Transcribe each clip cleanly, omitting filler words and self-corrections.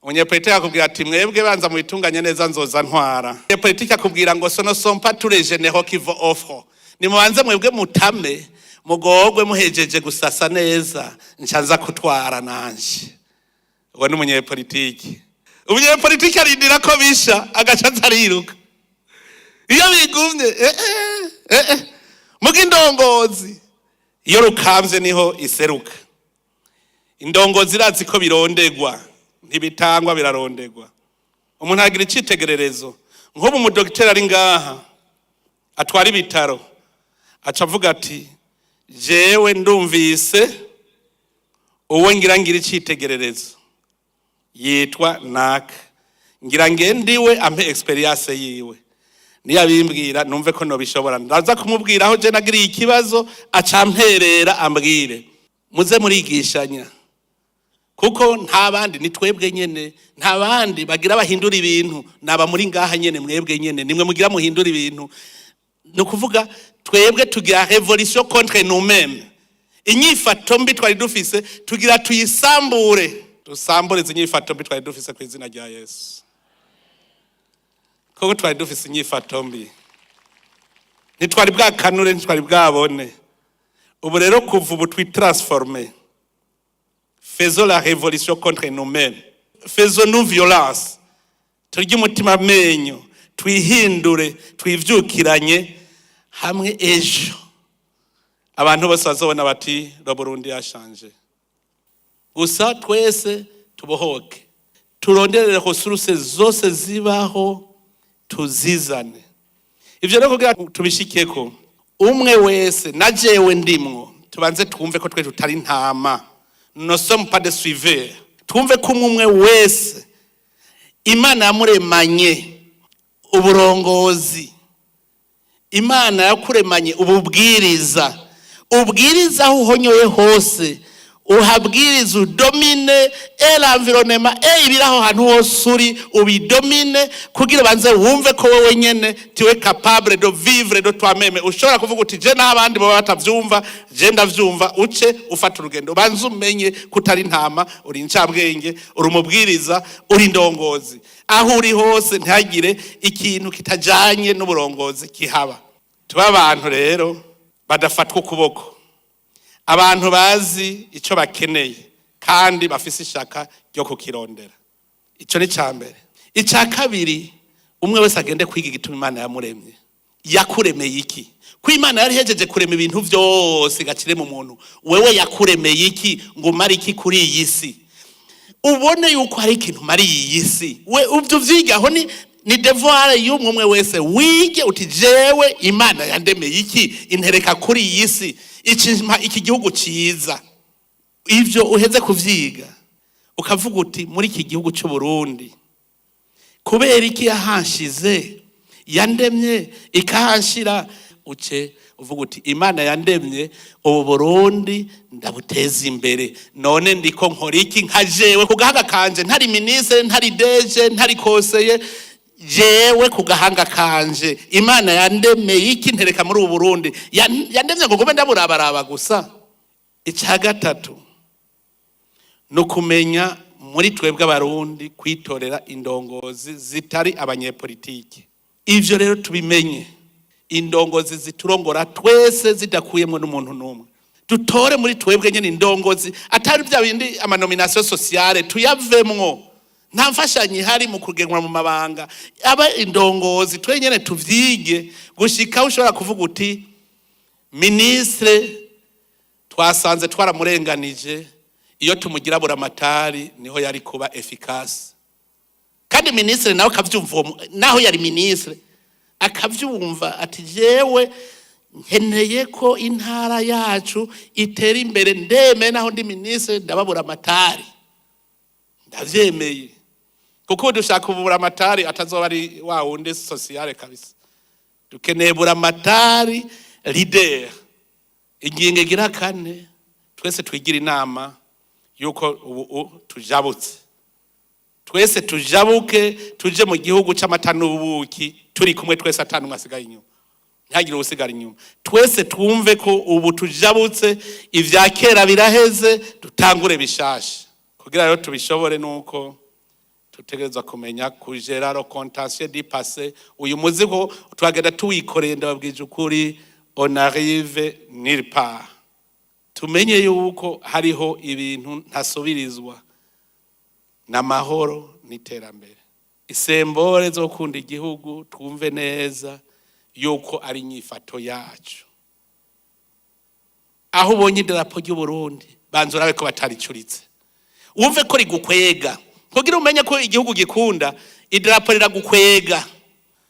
umunyepolitike akubwira ati mwebwe banza mubitunganye neza nzoza ntwara. Umunyepolitike akubwira ngo sono sompa turejeneho kivo ofo, nimubanze mwebwe mutame mugogwe muhejeje gusasa neza nshaza kutwara nanje. Uwo ni umunyepolitike. Umunyepolitike arindira ko bisha agaca ariruka. Iyo bigumye muga indongozi iyo rukamvye niho iseruka. Indongozi irazi ko birondegwa, ntibitangwa birarondegwa. Umuntu agira icitegererezo, nk'ubu umudokiteri ari ngaha atwara ibitaro aca avuga ati jewe ndumvise uwo ngira icitegererezo yitwa naka, ngira ngendiwe ampe experience yiwe, niyo abimbwira numve ko nobishobora, ndaza kumubwira aho je nagiriye ikibazo acamperera ambwire. Muze murigishanya kuko nta bandi ni twebwe nyene, nta bandi bagira bahindura ibintu, naba muri ngaha nyene mwebwe nyene nimwe mugira muhindura ibintu. No kuvuga twebwe tugira revolution contre nous-mêmes. Inyifato mbi twari dufise tugira tuyisambure, dusambure inyifato mbi twari dufise ku izina rya Yesu. Kuko twari dufise inyifato mbi, ntitwari bwakanure, ntitwari bwabone. Ubu rero kuva ubu twitransformer. Faisons la révolution contre nous-mêmes. Faisons-nous violence. Turye umutima menyo, twihindure, twivyukiranye hamwe ejo. Abantu bose bazobona bati ro Burundi yashanje. Gusa twese tubohoke. Turonderere resources zose zibaho tuzizane. Ivyo rero kugira tubishikeko, umwe wese na jewe ndimwo, tubanze twumve ko twe tutari ntama. Nous ne sommes pas des suiveurs. Twumve ko umwe wese Imana yamuremanye uburongozi, Imana yakuremanye ububwiriza, ubwiriza aho uhonyoye hose, uhabwiriza udomine l'environnement ibiraho hantu hose uri ubidomine kugira banze wumve ko wewe nyene tiwe capable de vivre de toi-même. Ushobora kuvuga uti je n'abandi baba batavyumva, je ndavyumva, uce ufata urugendo banze umenye kutari ntama, uri incabwenge, uri umubwiriza, uri indongozi. Aho uri hose ntihagire ikintu kitajanye n'uburongozi kihaba. Tuba abantu rero badafatwa ukuboko, abantu bazi ico bakeneye kandi bafise ishaka ryo kukirondera. Ico ni cambere. Ica kabiri, umwe wese agende kwiga igituma Imana yamuremye. Yakuremeye iki? Ko Imana yari hejeje kurema ibintu vyose gacire mu muntu, wewe yakuremeye iki ngo mari iki kuri iyi si? Ubone yuko hari ikintu mari iyi si, we uvyo vyiga aho ni devoir y'umwe wese. Wige uti jewe Imana yandemeye iki intereka kuri iyi si, iki gihugu ciza. Ivyo uheze kuvyiga ukavuga uti muri iki gihugu cy'u Burundi kubera iki yahanshize, yandemye ikahanshira, uce uvuga uti Imana yandemye ubu Burundi ndabuteza imbere, none ndiko nkora iki nka jewe ku gahanga kanje, ntari ministre, ntari deje, ntari konseye, jewe ku gahanga kanje Imana yandemeye iki ntereka muri ubu Burundi, yandemye ngo ngome ndaburabaraba gusa. Ica gatatu no kumenya muri twebwe abarundi kwitorera indongozi zitari abanyepolitike. Ivyo rero tubimenye, indongozi ziturongora twese zidakuyemwe n'umuntu n'umwe. Dutore muri twebwe nyene indongozi atari bya bindi amanomination sociale tuyavemwo. Nta mfashanyi hari mu kugenwa mu mabanga, aba indongozi twe nyene tuvyige gushika ushobora kuvuga uti ministre twasanze twaramurenganije, iyo tumugira buramatari niho yari kuba efficace. Kandi ministre nawe akavyumva, naho yari ministre akavyumva ati jewe nkeneye ko intara yacu itera imbere, ndeme naho ndi ministre ndababura amatari, ndavyemeye. Kuko dushaka ubura amatari atazoba ari wa wundi sociale kabisa. Dukeneye bura amatari leader. Ingingo igira kane, twese twigira inama yuko ubu tujabutse. Twese tujabuke tuje mu gihugu c'amata n'ubuki, turi kumwe twese atanu mwasigaye inyuma, ntihagire usigara inyuma. Twese twumve ko ubu tujabutse, ivya kera biraheze, dutangure bishasha. Kugira rero tubishobore nuko tutegereza kumenya kujera le contentieux du passé. Uyu muzigo twagenda tuwikoreye, ndababwije ukuri, on arrive nulle part. Tumenye yuko hariho ibintu ntasubirizwa, n'amahoro n'iterambere. Isembore zo kunda igihugu twumve neza yuko ari inyifato yacu. Aho ubonye idarapo ry'u Burundi banza urabe ko bataricuritse, wumve ko rigukwega, kugira umenye ko igihugu gikunda, idarapo riragukwega.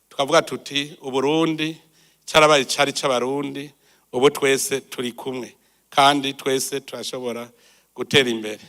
Tukavuga tuti Uburundi cyarabaye cyari cy'abarundi, ubu twese turi kumwe kandi twese turashobora gutera imbere.